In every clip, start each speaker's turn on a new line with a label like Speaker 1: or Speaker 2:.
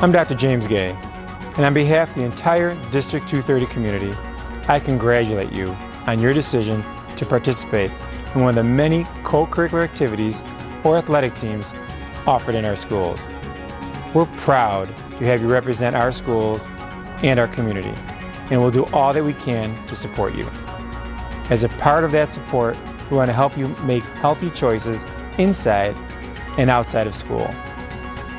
Speaker 1: I'm Dr. James Gay, and on behalf of the entire District 230 community, I congratulate you on your decision to participate in one of the many co-curricular activities or athletic teams offered in our schools. We're proud to have you represent our schools and our community, and we'll do all that we can to support you. As a part of that support, we want to help you make healthy choices inside and outside of school.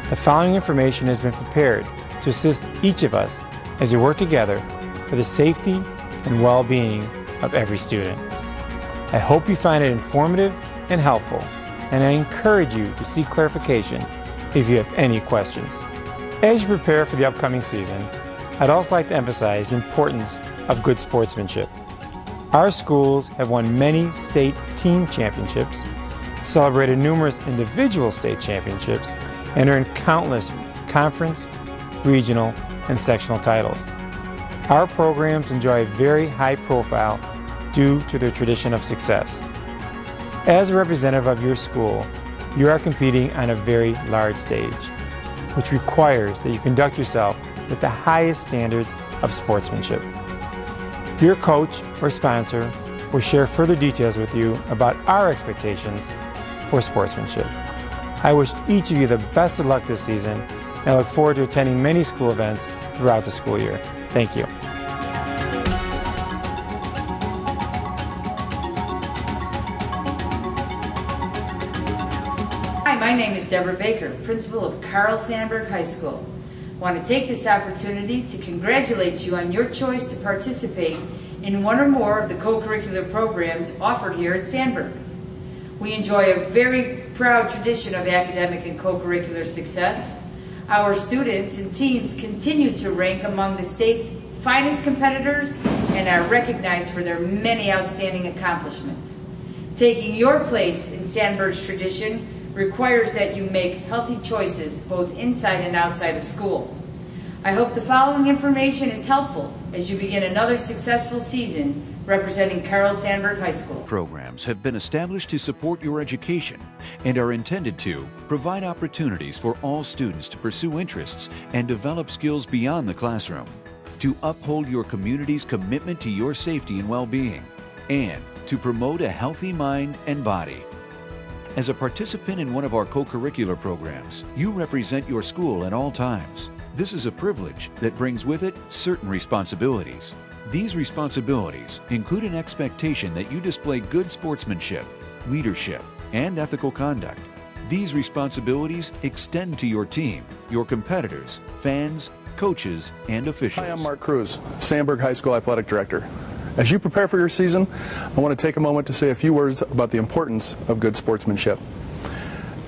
Speaker 1: The following information has been prepared to assist each of us as we work together for the safety and well-being of every student. I hope you find it informative and helpful, and I encourage you to seek clarification if you have any questions. As you prepare for the upcoming season, I'd also like to emphasize the importance of good sportsmanship. Our schools have won many state team championships, celebrated numerous individual state championships, and earned countless conference, regional, and sectional titles. Our programs enjoy a very high profile due to their tradition of success. As a representative of your school, you are competing on a very large stage, which requires that you conduct yourself with the highest standards of sportsmanship. Your coach or sponsor will share further details with you about our expectations for sportsmanship. I wish each of you the best of luck this season, and I look forward to attending many school events throughout the school year. Thank you.
Speaker 2: Hi, my name is Deborah Baker, principal of Carl Sandburg High School. I want to take this opportunity to congratulate you on your choice to participate in one or more of the co-curricular programs offered here at Sandburg. We enjoy a very proud tradition of academic and co-curricular success. Our students and teams continue to rank among the state's finest competitors and are recognized for their many outstanding accomplishments. Taking your place in Sandburg's tradition requires that you make healthy choices both inside and outside of school. I hope the following information is helpful as you begin another successful season representing Carl Sandburg High School.
Speaker 3: Programs have been established to support your education and are intended to provide opportunities for all students to pursue interests and develop skills beyond the classroom, to uphold your community's commitment to your safety and well-being, and to promote a healthy mind and body. As a participant in one of our co-curricular programs, you represent your school at all times. This is a privilege that brings with it certain responsibilities. These responsibilities include an expectation that you display good sportsmanship, leadership, and ethical conduct. These responsibilities extend to your team, your competitors, fans, coaches, and officials.
Speaker 4: Hi, I'm Mark Cruz, Sandburg High School Athletic Director. As you prepare for your season, I want to take a moment to say a few words about the importance of good sportsmanship.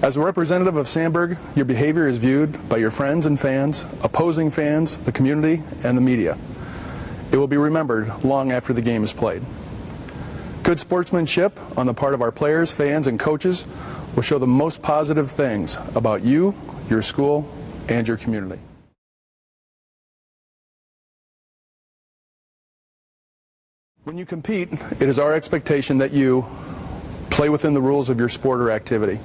Speaker 4: As a representative of Sandburg, your behavior is viewed by your friends and fans, opposing fans, the community, and the media. It will be remembered long after the game is played. Good sportsmanship on the part of our players, fans, and coaches will show the most positive things about you, your school, and your community. When you compete, it is our expectation that you play within the rules of your sport or activity.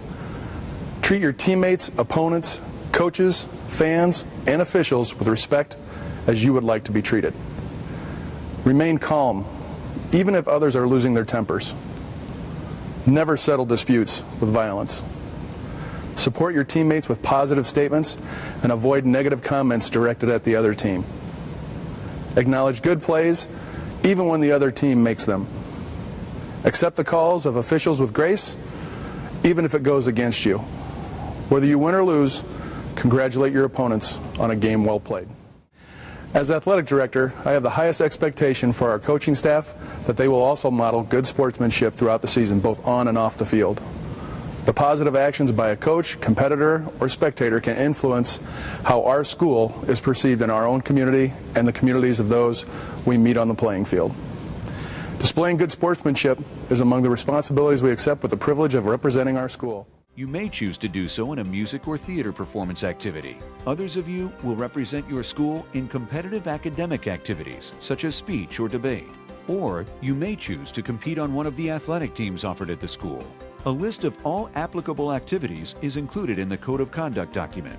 Speaker 4: Treat your teammates, opponents, coaches, fans, and officials with respect as you would like to be treated. Remain calm, even if others are losing their tempers. Never settle disputes with violence. Support your teammates with positive statements and avoid negative comments directed at the other team. Acknowledge good plays, even when the other team makes them. Accept the calls of officials with grace, even if it goes against you. Whether you win or lose, congratulate your opponents on a game well played. As athletic director, I have the highest expectation for our coaching staff that they will also model good sportsmanship throughout the season, both on and off the field. The positive actions by a coach, competitor, or spectator can influence how our school is perceived in our own community and the communities of those we meet on the playing field. Displaying good sportsmanship is among the responsibilities we accept with the privilege of representing our school.
Speaker 3: You may choose to do so in a music or theater performance activity. Others of you will represent your school in competitive academic activities, such as speech or debate. Or you may choose to compete on one of the athletic teams offered at the school. A list of all applicable activities is included in the Code of Conduct document.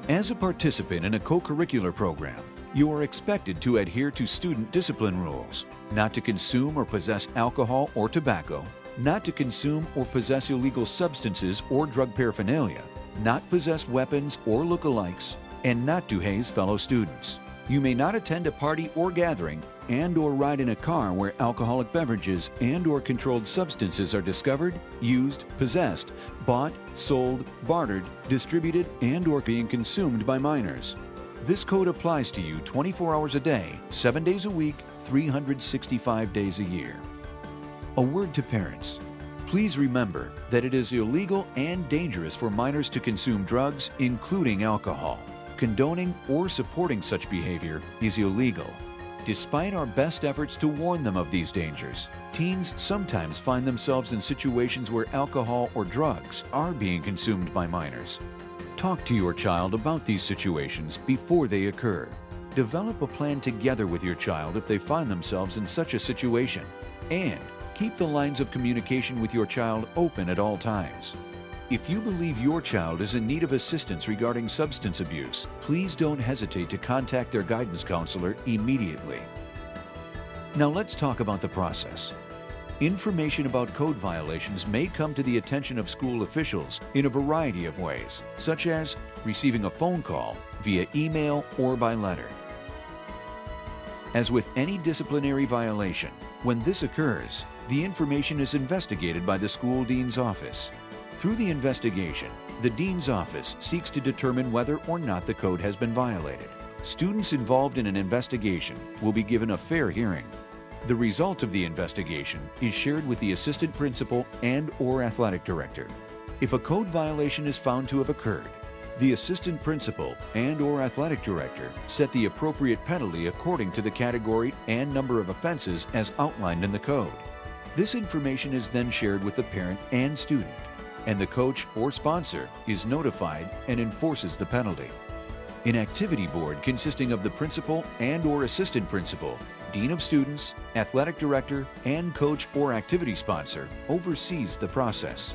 Speaker 3: As a participant in a co-curricular program, you are expected to adhere to student discipline rules, not to consume or possess alcohol or tobacco, not to consume or possess illegal substances or drug paraphernalia, not possess weapons or lookalikes, and not to haze fellow students. You may not attend a party or gathering and/or ride in a car where alcoholic beverages and/or controlled substances are discovered, used, possessed, bought, sold, bartered, distributed, and/or being consumed by minors. This code applies to you 24 hours a day, 7 days a week, 365 days a year. A word to parents. Please remember that it is illegal and dangerous for minors to consume drugs, including alcohol. Condoning or supporting such behavior is illegal. Despite our best efforts to warn them of these dangers, teens sometimes find themselves in situations where alcohol or drugs are being consumed by minors. Talk to your child about these situations before they occur. Develop a plan together with your child if they find themselves in such a situation, and keep the lines of communication with your child open at all times. If you believe your child is in need of assistance regarding substance abuse, please don't hesitate to contact their guidance counselor immediately. Now let's talk about the process. Information about code violations may come to the attention of school officials in a variety of ways, such as receiving a phone call, via email, or by letter. As with any disciplinary violation, when this occurs, the information is investigated by the school dean's office. Through the investigation, the dean's office seeks to determine whether or not the code has been violated. Students involved in an investigation will be given a fair hearing. The result of the investigation is shared with the assistant principal and/or athletic director. If a code violation is found to have occurred, the assistant principal and/or athletic director set the appropriate penalty according to the category and number of offenses as outlined in the code. This information is then shared with the parent and student, and the coach or sponsor is notified and enforces the penalty. An activity board consisting of the principal and/or assistant principal, dean of students, athletic director, and coach or activity sponsor oversees the process.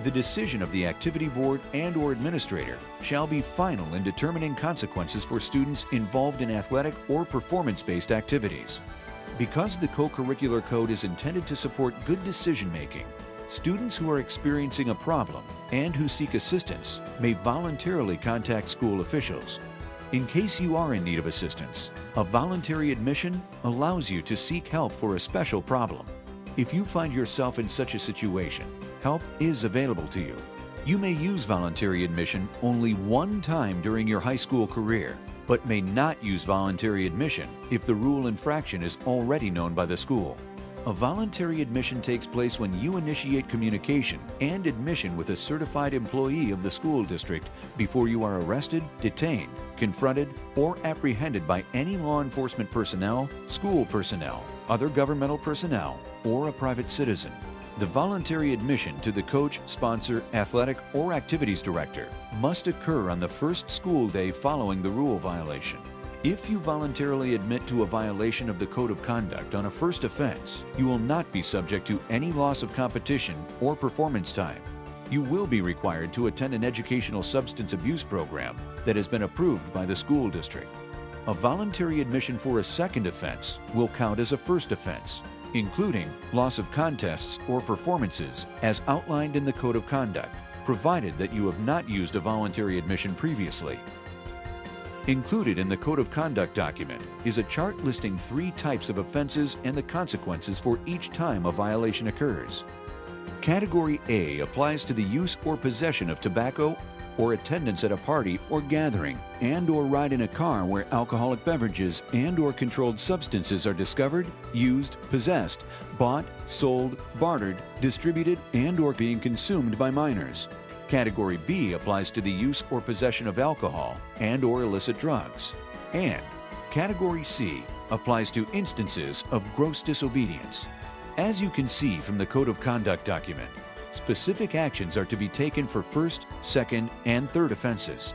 Speaker 3: The decision of the activity board and/or administrator shall be final in determining consequences for students involved in athletic or performance-based activities. Because the co-curricular code is intended to support good decision-making, students who are experiencing a problem and who seek assistance may voluntarily contact school officials. In case you are in need of assistance, a voluntary admission allows you to seek help for a special problem. If you find yourself in such a situation, help is available to you. You may use voluntary admission only one time during your high school career, but may not use voluntary admission if the rule infraction is already known by the school. A voluntary admission takes place when you initiate communication and admission with a certified employee of the school district before you are arrested, detained, confronted, or apprehended by any law enforcement personnel, school personnel, other governmental personnel, or a private citizen. The voluntary admission to the coach, sponsor, athletic, or activities director must occur on the first school day following the rule violation. If you voluntarily admit to a violation of the Code of Conduct on a first offense, you will not be subject to any loss of competition or performance time. You will be required to attend an educational substance abuse program that has been approved by the school district. A voluntary admission for a second offense will count as a first offense, including loss of contests or performances as outlined in the Code of Conduct, provided that you have not used a voluntary admission previously. Included in the Code of Conduct document is a chart listing 3 types of offenses and the consequences for each time a violation occurs. Category A applies to the use or possession of tobacco or attendance at a party or gathering and/or ride in a car where alcoholic beverages and/or controlled substances are discovered, used, possessed, bought, sold, bartered, distributed, and/or being consumed by minors. Category B applies to the use or possession of alcohol and/or illicit drugs. And Category C applies to instances of gross disobedience. As you can see from the Code of Conduct document, specific actions are to be taken for first, second, and third offenses.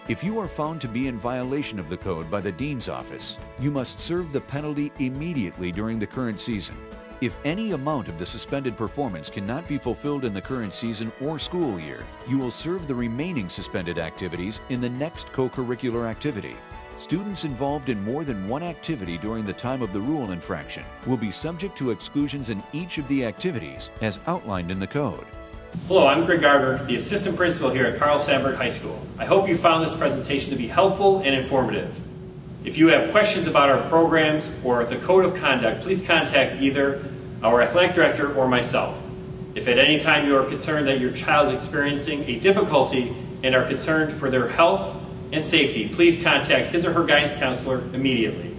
Speaker 3: If you are found to be in violation of the code by the Dean's office, you must serve the penalty immediately during the current season. If any amount of the suspended performance cannot be fulfilled in the current season or school year, you will serve the remaining suspended activities in the next co-curricular activity. Students involved in more than one activity during the time of the rule infraction will be subject to exclusions in each of the activities as outlined in the code.
Speaker 5: Hello, I'm Greg Gardner, the Assistant Principal here at Sandburg High School. I hope you found this presentation to be helpful and informative. If you have questions about our programs or the Code of Conduct, please contact either our Athletic Director or myself. If at any time you are concerned that your child is experiencing a difficulty and are concerned for their health and safety, please contact his or her guidance counselor immediately.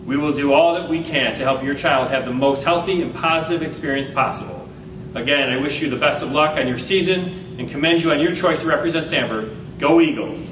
Speaker 5: We will do all that we can to help your child have the most healthy and positive experience possible. Again, I wish you the best of luck on your season and commend you on your choice to represent Sandburg. Go Eagles!